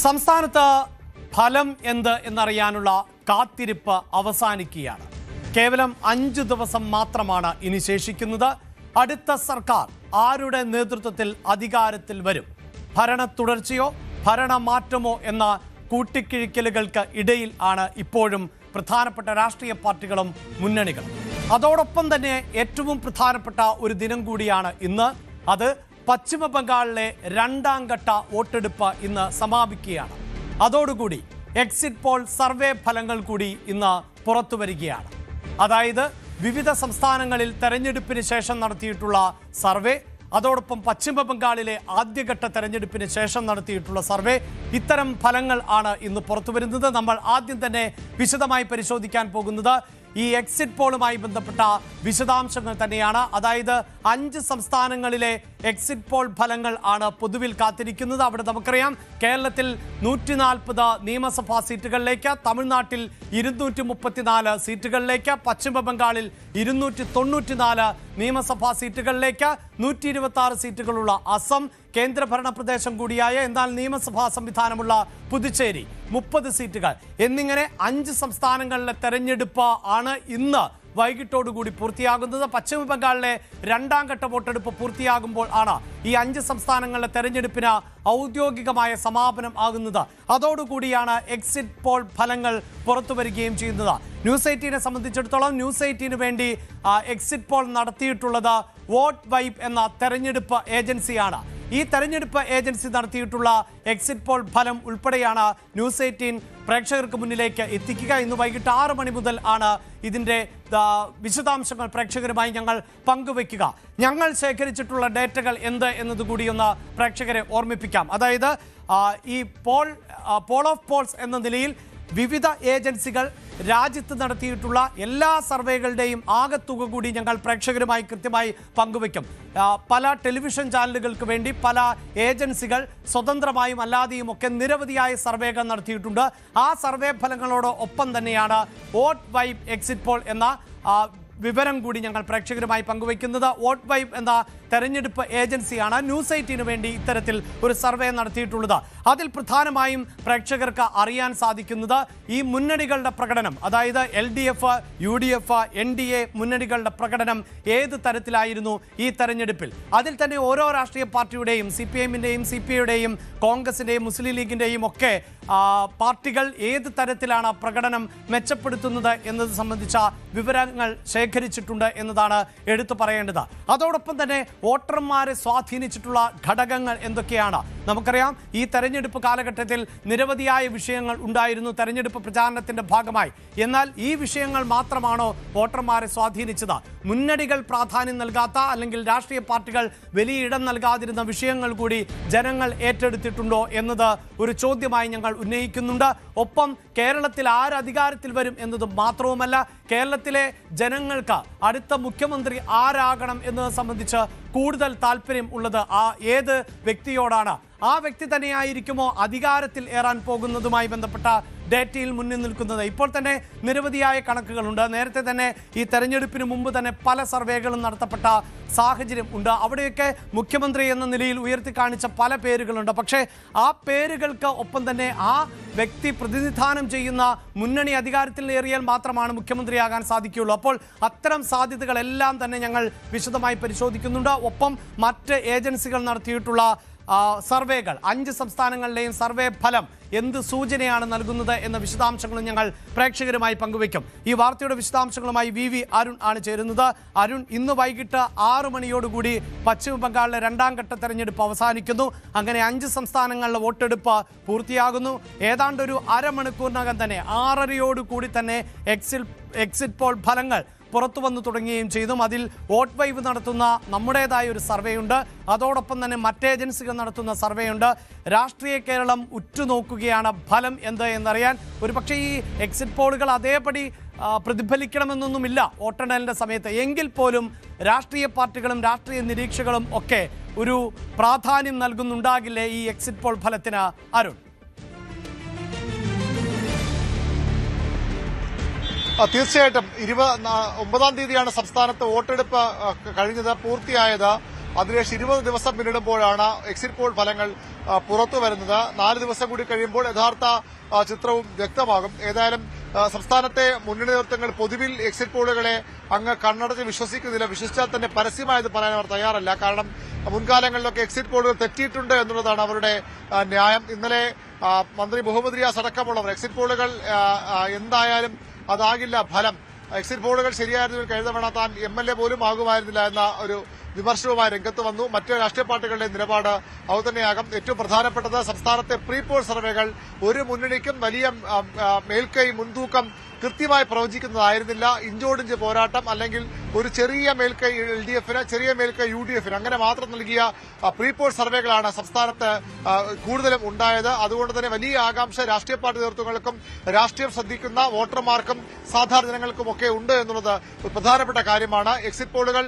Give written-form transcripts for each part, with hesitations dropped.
സംസ്ഥാനത്ത് ഫലം എന്ത് എന്നറിയാനുള്ള കാത്തിരിപ്പ് അവസാനിക്കുകയാണ്. കേവലം 5 ദിവസം മാത്രമാണ് ഇനി ശേഷിക്കുന്നത്. അടുത്ത സർക്കാർ ആരുടെ നേതൃത്വത്തിൽ അധികാരത്തിൽ വരും? ഭരണ തുടർച്ചയോ ഭരണമാറ്റമോ എന്ന കൂട്ടിക്കിഴിക്കലുകൾക്ക് ഇടയിൽ ആണ് ഇപ്പോഴും പ്രധാനപ്പെട്ട രാഷ്ട്രീയ പാർട്ടികളും മുന്നണികളും. അതോടൊപ്പം തന്നെ ഏറ്റവും പ്രധാനപ്പെട്ട ഒരു ദിനം കൂടിയാണ് ഇന്ന്. അത് പശ്ചിമ ബംഗാളിലെ 2ാം ഘട്ട വോട്ടെടുപ്പ് ഇന്ന് സമാപിക്കുകയാണ്. അതോടുകൂടി എക്സിറ്റ് പോൾ സർവേ ഫലങ്ങൾ കൂടി ഇന്ന് പുറത്തു വരികയാണ്. അതായത് വിവിധ സംസ്ഥാനങ്ങളിൽ തെരഞ്ഞെടുപ്പിന് ശേഷം നടത്തിയിട്ടുള്ള സർവേ, അതോടൊപ്പം പശ്ചിമ ബംഗാളിലെ ആദ്യഘട്ട തെരഞ്ഞെടുപ്പിന് ശേഷം നടത്തിയിട്ടുള്ള സർവേ, ഇത്തരം ഫലങ്ങൾ ആണ് ഇന്ന് പുറത്തു വരുന്നത്. നമ്മൾ ആദ്യം തന്നെ വിശദമായി പരിശോധിക്കാൻ പോകുന്നത് ഈ എക്സിറ്റ് പോളുമായി ബന്ധപ്പെട്ട വിശദാംശങ്ങൾ തന്നെയാണ്. അതായത് 5 സംസ്ഥാനങ്ങളിലെ എക്സിറ്റ് പോൾ ഫലങ്ങൾ ആണ് പൊതുവിൽ കാത്തിരിക്കുന്നത്. അവിടെ നമുക്കറിയാം, കേരളത്തിൽ 140 നിയമസഭാ സീറ്റുകളിലേക്ക്, തമിഴ്നാട്ടിൽ 234 സീറ്റുകളിലേക്ക്, പശ്ചിമ ബംഗാളിൽ 294 നിയമസഭാ സീറ്റുകളിലേക്ക്, 126 സീറ്റുകളുള്ള അസം, കേന്ദ്രഭരണ പ്രദേശം കൂടിയായ എന്നാൽ നിയമസഭാ സംവിധാനമുള്ള പുതുച്ചേരി 30 സീറ്റുകൾ എന്നിങ്ങനെ 5 സംസ്ഥാനങ്ങളിലെ തെരഞ്ഞെടുപ്പ് ആണ് ഇന്ന് വൈകിട്ടോടുകൂടി പൂർത്തിയാകുന്നത്. പശ്ചിമ ബംഗാളിലെ 2ാം ഘട്ട വോട്ടെടുപ്പ് പൂർത്തിയാകുമ്പോൾ ആണ് ഈ 5 സംസ്ഥാനങ്ങളിലെ തെരഞ്ഞെടുപ്പിന് ഔദ്യോഗികമായ സമാപനം ആകുന്നത്. അതോടുകൂടിയാണ് എക്സിറ്റ് പോൾ ഫലങ്ങൾ പുറത്തു വരികയും ചെയ്യുന്നത്. ന്യൂസ് 18നെ സംബന്ധിച്ചിടത്തോളം ന്യൂസ് 18 വേണ്ടി എക്സിറ്റ് പോൾ നടത്തിയിട്ടുള്ളത് വോട്ട് വൈബ് എന്ന തെരഞ്ഞെടുപ്പ് ഏജൻസിയാണ്. ഈ തെരഞ്ഞെടുപ്പ് ഏജൻസി നടത്തിയിട്ടുള്ള എക്സിറ്റ് പോൾ ഫലം ഉൾപ്പെടെയാണ് ന്യൂസ് 18 പ്രേക്ഷകർക്ക് മുന്നിലേക്ക് എത്തിക്കുക. ഇന്ന് വൈകിട്ട് 6 മണി മുതൽ ആണ് ഇതിൻ്റെ വിശദാംശങ്ങൾ പ്രേക്ഷകരുമായി ഞങ്ങൾ പങ്കുവയ്ക്കുക. ഞങ്ങൾ ശേഖരിച്ചിട്ടുള്ള ഡേറ്റകൾ എന്ത് എന്നതുകൂടി ഒന്ന് പ്രേക്ഷകരെ ഓർമ്മിപ്പിക്കാം. അതായത് ഈ പോൾ ഓഫ് പോൾസ് എന്ന നിലയിൽ വിവിധ ഏജൻസികൾ രാജ്യത്ത് നടത്തിയിട്ടുള്ള എല്ലാ സർവേകളുടെയും ആകെത്തുക കൂടി ഞങ്ങൾ പ്രേക്ഷകരുമായി കൃത്യമായി പങ്കുവയ്ക്കും. പല ടെലിവിഷൻ ചാനലുകൾക്ക് വേണ്ടി പല ഏജൻസികൾ സ്വതന്ത്രമായും അല്ലാതെയും ഒക്കെ നിരവധിയായ സർവേകൾ നടത്തിയിട്ടുണ്ട്. ആ സർവേ ഫലങ്ങളോട് ഒപ്പം തന്നെയാണ് വോട്ട് വൈബ് എക്സിറ്റ് പോൾ എന്ന വിവരം കൂടി ഞങ്ങൾ പ്രേക്ഷകരുമായി പങ്കുവയ്ക്കുന്നത്. വോട്ട് വൈബ് എന്ന തെരഞ്ഞെടുപ്പ് ഏജൻസിയാണ് ന്യൂസ് 18 വേണ്ടി ഇത്തരത്തിൽ ഒരു സർവേ നടത്തിയിട്ടുള്ളത്. അതിൽ പ്രധാനമായും പ്രേക്ഷകർക്ക് അറിയാൻ സാധിക്കുന്നത് ഈ മുന്നണികളുടെ പ്രകടനം, അതായത് LDF, UDF, NDA മുന്നണികളുടെ പ്രകടനം ഏത് തരത്തിലായിരുന്നു ഈ തെരഞ്ഞെടുപ്പിൽ. അതിൽ തന്നെ ഓരോ രാഷ്ട്രീയ പാർട്ടിയുടെയും, CPIMൻ്റെയും CPIയുടെയും കോൺഗ്രസിൻ്റെയും മുസ്ലിം ലീഗിൻ്റെയും ഒക്കെ പാർട്ടികൾ ഏത് തരത്തിലാണ് പ്രകടനം മെച്ചപ്പെടുത്തുന്നത് എന്നത് സംബന്ധിച്ച വിവരങ്ങൾ ശേഖരിച്ചിട്ടുണ്ട് എന്നതാണ് എടുത്തു പറയേണ്ടത്. അതോടൊപ്പം തന്നെ വോട്ടർമാരെ സ്വാധീനിച്ചിട്ടുള്ള ഘടകങ്ങൾ എന്തൊക്കെയാണ്? നമുക്കറിയാം, ഈ തെരഞ്ഞെടുപ്പ് കാലഘട്ടത്തിൽ നിരവധിയായ വിഷയങ്ങൾ ഉണ്ടായിരുന്നു തെരഞ്ഞെടുപ്പ് പ്രചാരണത്തിന്റെ ഭാഗമായി. എന്നാൽ ഈ വിഷയങ്ങൾ മാത്രമാണോ വോട്ടർമാരെ സ്വാധീനിച്ചത്? മുന്നണികൾ പ്രാധാന്യം നൽകാത്ത, അല്ലെങ്കിൽ രാഷ്ട്രീയ പാർട്ടികൾ വലിയ ഇടം നൽകാതിരുന്ന വിഷയങ്ങൾ കൂടി ജനങ്ങൾ ഏറ്റെടുത്തിട്ടുണ്ടോ എന്നത് ഒരു ചോദ്യമായി ഞങ്ങൾ ഉന്നയിക്കുന്നുണ്ട്. ഒപ്പം കേരളത്തിൽ ആരധികാരത്തിൽ വരും എന്നത് മാത്രവുമല്ല, കേരളത്തിലെ ജനങ്ങൾക്ക് അടുത്ത മുഖ്യമന്ത്രി ആരാകണം എന്നത് സംബന്ധിച്ച് കൂടുതൽ താല്പര്യം ഉള്ളത് ഏത് വ്യക്തിയോടാണ്? ആ വ്യക്തി തന്നെയായിരിക്കുമോ അധികാരത്തിൽ ഏറാൻ പോകുന്നതുമായി ബന്ധപ്പെട്ട ഡേറ്റയിൽ മുന്നിൽ നിൽക്കുന്നത്? ഇപ്പോൾ തന്നെ നിരവധിയായ കണക്കുകളുണ്ട്. നേരത്തെ തന്നെ ഈ തെരഞ്ഞെടുപ്പിന് മുമ്പ് തന്നെ പല സർവേകളും നടത്തപ്പെട്ട സാഹചര്യം ഉണ്ട്. അവിടെയൊക്കെ മുഖ്യമന്ത്രി എന്ന നിലയിൽ ഉയർത്തി കാണിച്ച പല പേരുകളുണ്ട്. പക്ഷേ ആ പേരുകൾക്ക് ഒപ്പം തന്നെ ആ വ്യക്തി പ്രതിനിധാനം ചെയ്യുന്ന മുന്നണി അധികാരത്തിൽ ഏറിയാൽ മാത്രമാണ് മുഖ്യമന്ത്രിയാകാൻ സാധിക്കുകയുള്ളൂ. അപ്പോൾ അത്തരം സാധ്യതകളെല്ലാം തന്നെ ഞങ്ങൾ വിശദമായി പരിശോധിക്കുന്നുണ്ട്. ഒപ്പം മറ്റ് ഏജൻസികൾ നടത്തിയിട്ടുള്ള സർവേകൾ, 5 സംസ്ഥാനങ്ങളിലെയും സർവേ ഫലം എന്ത് സൂചനയാണ് നൽകുന്നത് എന്ന വിശദാംശങ്ങളും ഞങ്ങൾ പ്രേക്ഷകരുമായി പങ്കുവയ്ക്കും. ഈ വാർത്തയുടെ വിശദാംശങ്ങളുമായി VV അരുൺ ആണ് ചേരുന്നത്. അരുൺ, ഇന്ന് വൈകിട്ട് 6 മണിയോടുകൂടി പശ്ചിമ ബംഗാളിലെ 2ാം ഘട്ട തെരഞ്ഞെടുപ്പ് അവസാനിക്കുന്നു. അങ്ങനെ 5 സംസ്ഥാനങ്ങളിലെ വോട്ടെടുപ്പ് പൂർത്തിയാകുന്നു. ഏതാണ്ട് ഒരു അരമണിക്കൂറിനകം തന്നെ 6:30 തന്നെ എക്സിറ്റ് പോൾ ഫലങ്ങൾ പുറത്തു വന്നു തുടങ്ങുകയും ചെയ്തു. അതിൽ വോട്ട് വൈബ് നടത്തുന്ന നമ്മുടേതായ ഒരു സർവേയുണ്ട്. അതോടൊപ്പം തന്നെ മറ്റ് ഏജൻസികൾ നടത്തുന്ന സർവേയുണ്ട്. രാഷ്ട്രീയ കേരളം ഉറ്റുനോക്കുകയാണ് ഫലം എന്ത് എന്നറിയാൻ. ഒരുപക്ഷെ ഈ എക്സിറ്റ് പോളുകൾ അതേപടി പ്രതിഫലിക്കണമെന്നൊന്നുമില്ല വോട്ടെണ്ണലിൻ്റെ സമയത്ത്. എങ്കിൽ പോലും രാഷ്ട്രീയ പാർട്ടികളും രാഷ്ട്രീയ നിരീക്ഷകരും ഒക്കെ ഒരു പ്രാധാന്യം നൽകുന്നുണ്ടാകില്ലേ ഈ എക്സിറ്റ് പോൾ ഫലത്തിന്, അരുൺ? തീർച്ചയായിട്ടും 29-ാം തീയതിയാണ് സംസ്ഥാനത്ത് വോട്ടെടുപ്പ് കഴിഞ്ഞത്, പൂർത്തിയായത്. അതിനുശേഷം 20 ദിവസം പിന്നിടുമ്പോഴാണ് എക്സിറ്റ് പോൾ ഫലങ്ങൾ പുറത്തു വരുന്നത്. 4 ദിവസം കൂടി കഴിയുമ്പോൾ യഥാർത്ഥ ചിത്രവും വ്യക്തമാകും. ഏതായാലും സംസ്ഥാനത്തെ മുന്നണി നേതൃത്വങ്ങൾ പൊതുവിൽ എക്സിറ്റ് പോളുകളെ അങ്ങ് കണ്ണടച്ച് വിശ്വസിക്കുന്നില്ല. വിശ്വസിച്ചാൽ തന്നെ പരസ്യമായത് പറയാൻ അവർ തയ്യാറല്ല. കാരണം മുൻകാലങ്ങളിലൊക്കെ എക്സിറ്റ് പോളുകൾ തെറ്റിയിട്ടുണ്ട് എന്നുള്ളതാണ് അവരുടെ ന്യായം. ഇന്നലെ മന്ത്രി മുഹമ്മദ് റിയാസ് അടക്കമുള്ളവർ എക്സിറ്റ് പോളുകൾ എന്തായാലും അതാകില്ല ഫലം, എക്സിറ്റ് പോളുകൾ ശരിയായിരുന്നെങ്കിൽ കഴിഞ്ഞ തവണ താൻ MLA പോലും ആകുമായിരുന്നില്ല എന്ന ഒരു വിമർശനവുമായി രംഗത്ത് വന്നു. മറ്റ് രാഷ്ട്രീയ പാർട്ടികളുടെ നിലപാട് അതുതന്നെയാകും. ഏറ്റവും പ്രധാനപ്പെട്ടത് സംസ്ഥാനത്തെ പ്രീ പോൾ സർവേകൾ ഒരു മുന്നണിക്കും വലിയ മേൽക്കൈ മുൻതൂക്കം കൃത്യമായി പ്രവചിക്കുന്നതായിരുന്നില്ല. ഇഞ്ചോടിഞ്ച് പോരാട്ടം, അല്ലെങ്കിൽ ഒരു ചെറിയ മേൽക്കൈ LDFന്, ചെറിയ മേൽക്കൈ UDFന്, അങ്ങനെ മാത്രം നൽകിയ പ്രീ പോൾ സർവേകളാണ് സംസ്ഥാനത്ത് കൂടുതലും ഉണ്ടായത്. അതുകൊണ്ട് തന്നെ വലിയ ആകാംക്ഷ രാഷ്ട്രീയ പാർട്ടി നേതൃത്വങ്ങൾക്കും രാഷ്ട്രീയം ശ്രദ്ധിക്കുന്ന വോട്ടർമാർക്കും സാധാരണ ജനങ്ങൾക്കുമൊക്കെ ഉണ്ട് എന്നുള്ളത് പ്രധാനപ്പെട്ട കാര്യമാണ്. എക്സിറ്റ് പോളുകൾ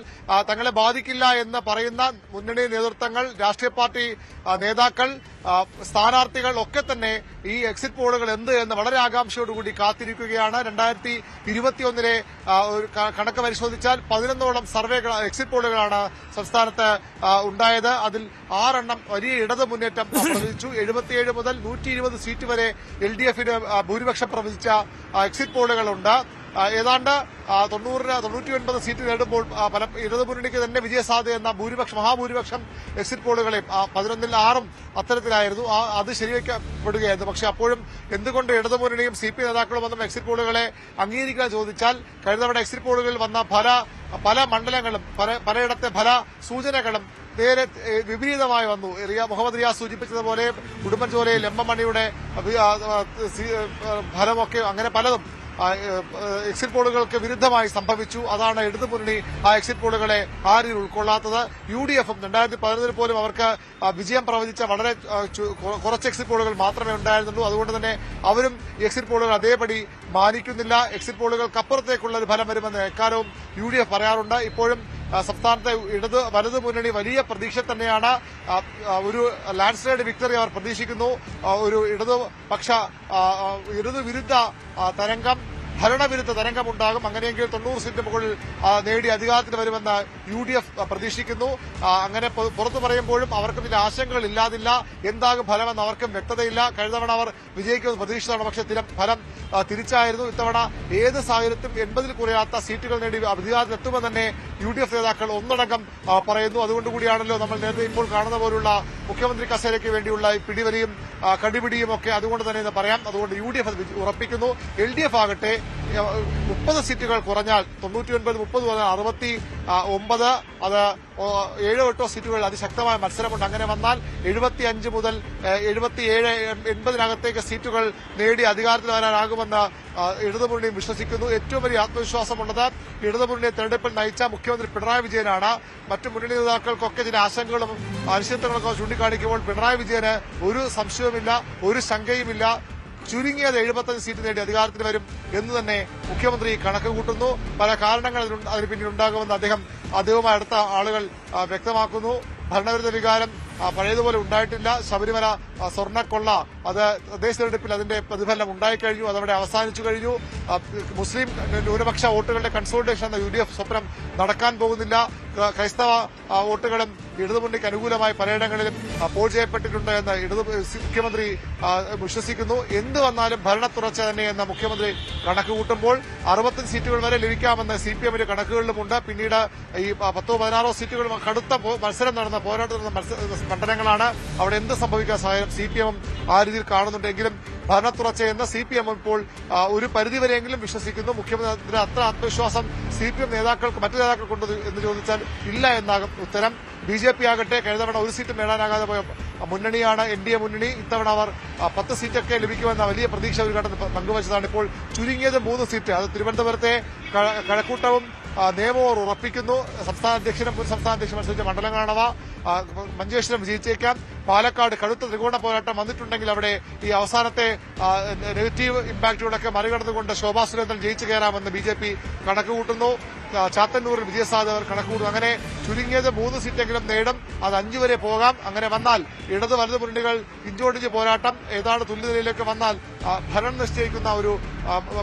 തങ്ങളെ ബാധിക്കില്ല എന്ന് പറയുന്ന മുന്നണി നേതൃത്വങ്ങൾ, രാഷ്ട്രീയ പാർട്ടി നേതാക്കൾ, സ്ഥാനാർത്ഥികൾ ഒക്കെ തന്നെ ഈ എക്സിറ്റ് പോളുകൾ എന്ത് എന്ന് വളരെ ആകാംക്ഷയോടുകൂടി കാത്തിരിക്കുകയാണ്. 2021 കണക്ക് പരിശോധിച്ചാൽ 11ഓളം സർവേകൾ, എക്സിറ്റ് പോളുകളാണ് സംസ്ഥാനത്ത് ഉണ്ടായത്. അതിൽ 6 എണ്ണം വലിയ ഇടത് മുന്നേറ്റം പ്രവചിച്ചു. 77 മുതൽ 120 സീറ്റ് വരെ LDFന് ഭൂരിപക്ഷം പ്രവചിച്ച എക്സിറ്റ് പോളുകളുണ്ട്. ഏതാണ്ട് 99 സീറ്റ് നേടുമ്പോൾ ഇടതു മുന്നണിക്ക് തന്നെ വിജയസാധ്യത എന്ന മഹാഭൂരിപക്ഷം എക്സിറ്റ് പോളുകളെ 11-ൽ 6 അത്തരത്തിലായിരുന്നു. അത് ശരിവയ്ക്കപ്പെടുകയായിരുന്നു. പക്ഷെ അപ്പോഴും എന്തുകൊണ്ട് ഇടതു മുന്നണിയും CPI നേതാക്കളും വന്ന എക്സിറ്റ് പോളുകളെ അംഗീകരിക്കാൻ ചോദിച്ചാൽ കഴിഞ്ഞ തവണ എക്സിറ്റ് പോളുകളിൽ വന്ന പല മണ്ഡലങ്ങളും പലയിടത്തെ ഫല സൂചനകളും നേരെ വിപരീതമായി വന്നു. മുഹമ്മദ് റിയാസ് സൂചിപ്പിച്ചതുപോലെ ഉടുമ്പൻചോലയിൽ M.M. മണിയുടെ ഫലമൊക്കെ അങ്ങനെ പലതും എക്സിറ്റ് പോളുകൾക്ക് വിരുദ്ധമായി സംഭവിച്ചു. അതാണ് ഇടതു മുന്നണി ആ എക്സിറ്റ് പോളുകളെ ആ രീതിയിൽ ഉൾക്കൊള്ളാത്തത്. UDFും 2011 പോലും അവർക്ക് വിജയം പ്രവചിച്ച വളരെ കുറച്ച് എക്സിറ്റ് പോളുകൾ മാത്രമേ ഉണ്ടായിരുന്നുള്ളൂ. അതുകൊണ്ട് തന്നെ അവരും എക്സിറ്റ് പോളുകൾ അതേപടി മാനിക്കുന്നില്ല. എക്സിറ്റ് പോളുകൾക്കപ്പുറത്തേക്കുള്ള ഒരു ഫലം വരുമെന്ന് എക്കാലവും UDF പറയാറുണ്ട്. ഇപ്പോഴും സംസ്ഥാനത്തെ വലതു മുന്നണി വലിയ പ്രതീക്ഷ തന്നെയാണ്. ഒരു ലാൻഡ്സ്ലൈഡ് വിക്ടറി അവർ പ്രതീക്ഷിക്കുന്നു. ഒരു ഇടതുവിരുദ്ധ തരംഗം, ഭരണവിരുദ്ധ തരംഗമുണ്ടാകും. അങ്ങനെയെങ്കിൽ 90 സീറ്റിന് മുകളിൽ നേടി അധികാരത്തിൽ വരുമെന്ന് UDF പ്രതീക്ഷിക്കുന്നു. അങ്ങനെ പുറത്തു പറയുമ്പോഴും അവർക്ക് ചില ആശങ്കകൾ ഇല്ലാതില്ല. എന്താകും ഫലമെന്ന് അവർക്കും വ്യക്തതയില്ല. കഴിഞ്ഞ തവണ അവർ വിജയിക്കുമെന്ന് പ്രതീക്ഷിച്ചതാണ്. പക്ഷേ ഫലം തിരിച്ചായിരുന്നു. ഇത്തവണ ഏത് സാഹചര്യത്തിലും 80-ൽ കുറയാത്ത സീറ്റുകൾ നേടി അധികാരത്തിലെത്തുമെന്ന് തന്നെ UDF നേതാക്കൾ ഒന്നടങ്കം പറയുന്നു. അതുകൊണ്ടുകൂടിയാണല്ലോ നമ്മൾ നേരത്തെ ഇപ്പോൾ കാണുന്ന പോലുള്ള മുഖ്യമന്ത്രി കസേരയ്ക്ക് വേണ്ടിയുള്ള പിടിവലിയും കടിപിടിയും ഒക്കെ അതുകൊണ്ട് തന്നെ എന്ന് പറയാം. അതുകൊണ്ട് UDF ഉറപ്പിക്കുന്നു. LDF ആകട്ടെ 30 സീറ്റുകൾ കുറഞ്ഞാൽ 99, 30 മുതൽ 69, അത് 7-8 സീറ്റുകളിൽ അതിശക്തമായ മത്സരമുണ്ട്. അങ്ങനെ വന്നാൽ 75 മുതൽ 77, 80-നകത്തേക്ക് സീറ്റുകൾ നേടി അധികാരത്തിൽ വരാനാകുമെന്ന് ഇടതുമുന്നണിയും വിശ്വസിക്കുന്നു. ഏറ്റവും വലിയ ആത്മവിശ്വാസമുള്ളത് ഇടതുമുന്നണിയെ തെരഞ്ഞെടുപ്പിൽ നയിച്ച മുഖ്യമന്ത്രി പിണറായി വിജയനാണ്. മറ്റു മുന്നണി നേതാക്കൾക്കൊക്കെ ചില ആശങ്കകളും അനിശ്ചിതത്വങ്ങളൊക്കെ ചൂണ്ടിക്കാണിക്കുമ്പോൾ പിണറായി വിജയന് ഒരു സംശയവുമില്ല, ഒരു ശങ്കയുമില്ല. ചുരുങ്ങിയത് 75 സീറ്റ് നേടി അധികാരത്തിൽ വരും എന്ന് തന്നെ മുഖ്യമന്ത്രി കണക്ക് കൂട്ടുന്നു. പല കാരണങ്ങൾ അതിന് പിന്നിലുണ്ടാകുമെന്ന് അദ്ദേഹവുമായി അടുത്ത ആളുകൾ വ്യക്തമാക്കുന്നു. ഭരണവിരുദ്ധ വികാരം പഴയതുപോലെ ഉണ്ടായിട്ടില്ല. ശബരിമല സ്വർണ്ണക്കൊള്ള അത് തദ്ദേശ തെരഞ്ഞെടുപ്പിൽ അതിന്റെ പ്രതിഫലനം ഉണ്ടായിക്കഴിഞ്ഞു. അതവിടെ അവസാനിച്ചു കഴിഞ്ഞു. മുസ്ലിം ന്യൂനപക്ഷ വോട്ടുകളുടെ കൺസോളിഡേഷൻ എന്ന UDF സ്വപ്നം നടക്കാൻ പോകുന്നില്ല. ക്രൈസ്തവ വോട്ടുകളും ഇടതുമുന്നണിക്ക് അനുകൂലമായി പലയിടങ്ങളിലും പോൾ ചെയ്യപ്പെട്ടിട്ടുണ്ട് എന്ന് മുഖ്യമന്ത്രി വിശ്വസിക്കുന്നു. എന്ത് വന്നാലും ഭരണ തുടർച്ച തന്നെയെന്ന് മുഖ്യമന്ത്രി കണക്ക് കൂട്ടുമ്പോൾ 60 സീറ്റുകൾ വരെ ലഭിക്കാമെന്ന് CPMന്റെ കണക്കുകളിലുമുണ്ട്. പിന്നീട് ഈ 10-16 സീറ്റുകൾ കടുത്ത മത്സരം നടന്ന പോരാട്ടം നടന്ന മണ്ഡലങ്ങളാണ്. അവിടെ എന്ത് സംഭവിക്കാൻ സാഹചര്യം CPM ആ രീതിയിൽ കാണുന്നുണ്ടെങ്കിലും ഭരണ തുടർച്ചയെന്ന് CPM ഇപ്പോൾ ഒരു പരിധിവരെയെങ്കിലും വിശ്വസിക്കുന്നു. മുഖ്യമന്ത്രി അത്ര ആത്മവിശ്വാസം CPM മറ്റു നേതാക്കൾക്കുണ്ട് എന്ന് ചോദിച്ചാൽ ഇല്ല എന്നാകും ഉത്തരം. BJP ആകട്ടെ കഴിഞ്ഞ തവണ ഒരു സീറ്റ് നേടാനാകാതെ പോയ മുന്നണിയാണ് NDA മുന്നണി. ഇത്തവണ അവർ 10 സീറ്റൊക്കെ ലഭിക്കുമെന്ന വലിയ പ്രതീക്ഷ ഒരു ഘട്ടത്തിൽ പങ്കുവച്ചതാണ്. ഇപ്പോൾ ചുരുങ്ങിയത് 3 സീറ്റ്, അത് തിരുവനന്തപുരത്തെ കഴക്കൂട്ടവും നിയമവും ഉറപ്പിക്കുന്നു. സംസ്ഥാന അധ്യക്ഷനും മുൻ സംസ്ഥാന അധ്യക്ഷൻ മത്സരിച്ച മണ്ഡലങ്ങളാണവ. മഞ്ചേശ്വരം വിജയിച്ചേക്കാം. പാലക്കാട് കടുത്ത ത്രികോണ പോരാട്ടം വന്നിട്ടുണ്ടെങ്കിൽ അവിടെ ഈ അവസാനത്തെ നെഗറ്റീവ് ഇമ്പാക്റ്റുകളൊക്കെ മറികടന്നുകൊണ്ട് ശോഭാ സുരേന്ദ്രൻ ജയിച്ചു കയറാമെന്ന് BJP കണക്ക് കൂട്ടുന്നു. ചാത്തന്നൂരിൽ വിജയസാധ്യത കണക്കുകൂടും. അങ്ങനെ ചുരുങ്ങിയത് 3 സീറ്റെങ്കിലും നേടും. അത് 5 വരെ പോകാം. അങ്ങനെ വന്നാൽ ഇടത് വലത് മുന്നണികൾ ഇഞ്ചോടിഞ്ച് പോരാട്ടം ഏതാണ്ട് തുല്യതയിലേക്ക് വന്നാൽ ഭരണം നിശ്ചയിക്കുന്ന ഒരു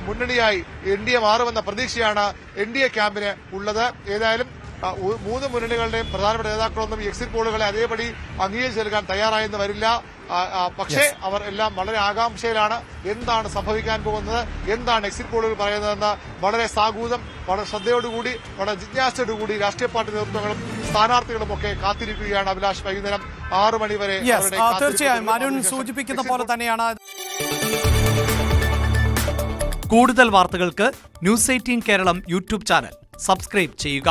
മുന്നണിയായി NDA മാറുമെന്ന പ്രതീക്ഷയാണ് NDA ക്യാമ്പിന് ഉള്ളത്. ഏതായാലും മൂന്ന് മുന്നണികളുടെയും പ്രധാനപ്പെട്ട നേതാക്കളൊന്നും ഈ എക്സിറ്റ് പോളുകളെ അതേപടി അംഗീകരിച്ച് നൽകാൻ തയ്യാറായെന്ന് വരില്ല. പക്ഷേ അവർ എല്ലാം വളരെ ആകാംക്ഷയിലാണ്. എന്താണ് സംഭവിക്കാൻ പോകുന്നത്, എന്താണ് എക്സിറ്റ് പോളുകൾ പറയുന്നതെന്ന് വളരെ സാഗൂതം, വളരെ ശ്രദ്ധയോടുകൂടി, വളരെ ജിജ്ഞാസയോടുകൂടി രാഷ്ട്രീയ പാർട്ടി നേതൃത്വങ്ങളും സ്ഥാനാർത്ഥികളും ഒക്കെ കാത്തിരിക്കുകയാണ്. അഭിലാഷ്, വൈകുന്നേരം 6 മണി വരെ തീർച്ചയായും അരുൺ സൂചിപ്പിക്കുന്ന പോലെ തന്നെയാണ്. കൂടുതൽ വാർത്തകൾക്ക് news 18 Keralam YouTube channel subscribe ചെയ്യുക.